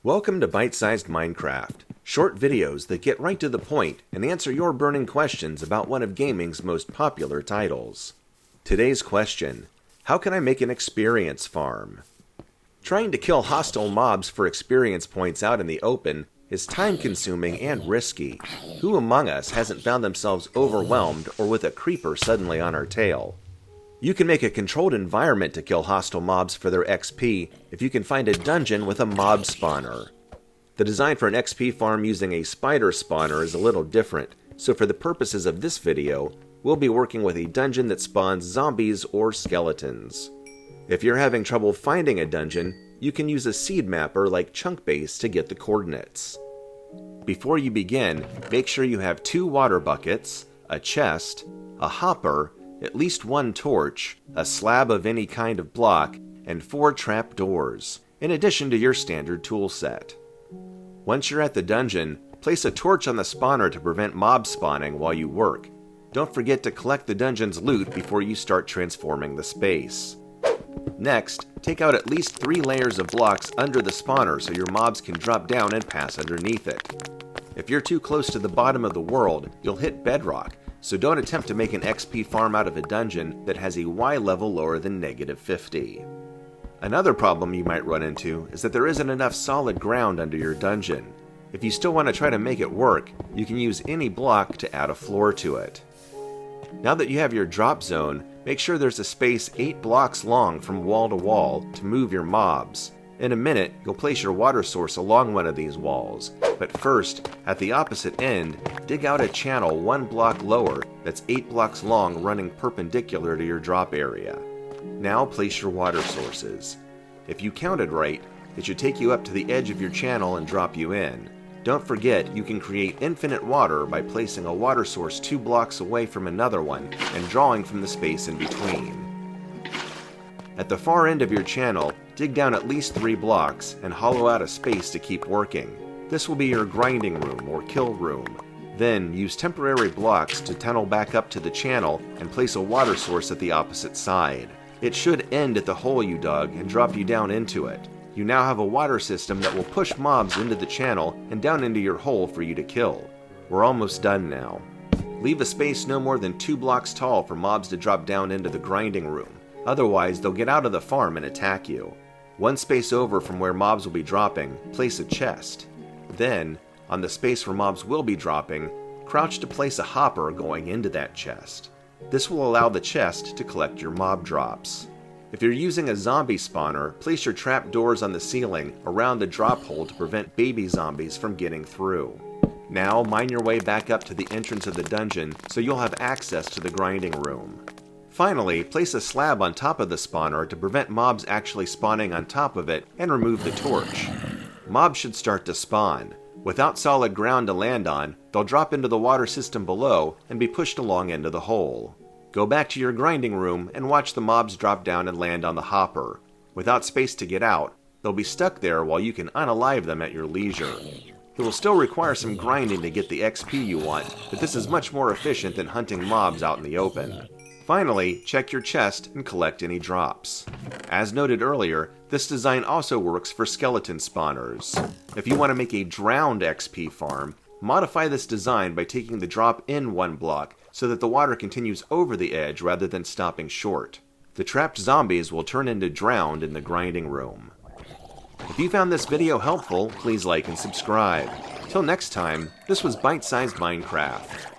Welcome to Bite-Sized Minecraft, short videos that get right to the point and answer your burning questions about one of gaming's most popular titles. Today's question: how can I make an experience farm? Trying to kill hostile mobs for experience points out in the open is time-consuming and risky. Who among us hasn't found themselves overwhelmed or with a creeper suddenly on our tail? You can make a controlled environment to kill hostile mobs for their XP if you can find a dungeon with a mob spawner. The design for an XP farm using a spider spawner is a little different, so for the purposes of this video, we'll be working with a dungeon that spawns zombies or skeletons. If you're having trouble finding a dungeon, you can use a seed mapper like Chunkbase to get the coordinates. Before you begin, make sure you have 2 water buckets, a chest, a hopper, at least 1 torch, a slab of any kind of block, and 4 trap doors, in addition to your standard tool set. Once you're at the dungeon, place a torch on the spawner to prevent mob spawning while you work. Don't forget to collect the dungeon's loot before you start transforming the space. Next, take out at least 3 layers of blocks under the spawner so your mobs can drop down and pass underneath it. If you're too close to the bottom of the world, you'll hit bedrock, so don't attempt to make an XP farm out of a dungeon that has a Y level lower than -50. Another problem you might run into is that there isn't enough solid ground under your dungeon. If you still want to try to make it work, you can use any block to add a floor to it. Now that you have your drop zone, make sure there's a space 8 blocks long from wall to wall to move your mobs. In a minute, you'll place your water source along one of these walls, but first, at the opposite end, dig out a channel 1 block lower that's 8 blocks long running perpendicular to your drop area. Now place your water sources. If you counted right, it should take you up to the edge of your channel and drop you in. Don't forget, you can create infinite water by placing a water source 2 blocks away from another one and drawing from the space in between. At the far end of your channel, dig down at least 3 blocks and hollow out a space to keep working. This will be your grinding room or kill room. Then use temporary blocks to tunnel back up to the channel and place a water source at the opposite side. It should end at the hole you dug and drop you down into it. You now have a water system that will push mobs into the channel and down into your hole for you to kill. We're almost done now. Leave a space no more than 2 blocks tall for mobs to drop down into the grinding room. Otherwise, they'll get out of the farm and attack you. 1 space over from where mobs will be dropping, place a chest. Then, on the space where mobs will be dropping, crouch to place a hopper going into that chest. This will allow the chest to collect your mob drops. If you're using a zombie spawner, place your trap doors on the ceiling around the drop hole to prevent baby zombies from getting through. Now, mine your way back up to the entrance of the dungeon so you'll have access to the grinding room. Finally, place a slab on top of the spawner to prevent mobs actually spawning on top of it and remove the torch. Mobs should start to spawn. Without solid ground to land on, they'll drop into the water system below and be pushed along into the hole. Go back to your grinding room and watch the mobs drop down and land on the hopper. Without space to get out, they'll be stuck there while you can unalive them at your leisure. It will still require some grinding to get the XP you want, but this is much more efficient than hunting mobs out in the open. Finally, check your chest and collect any drops. As noted earlier, this design also works for skeleton spawners. If you want to make a drowned XP farm, modify this design by taking the drop in 1 block so that the water continues over the edge rather than stopping short. The trapped zombies will turn into drowned in the grinding room. If you found this video helpful, please like and subscribe. Till next time, this was Bite-Sized Minecraft.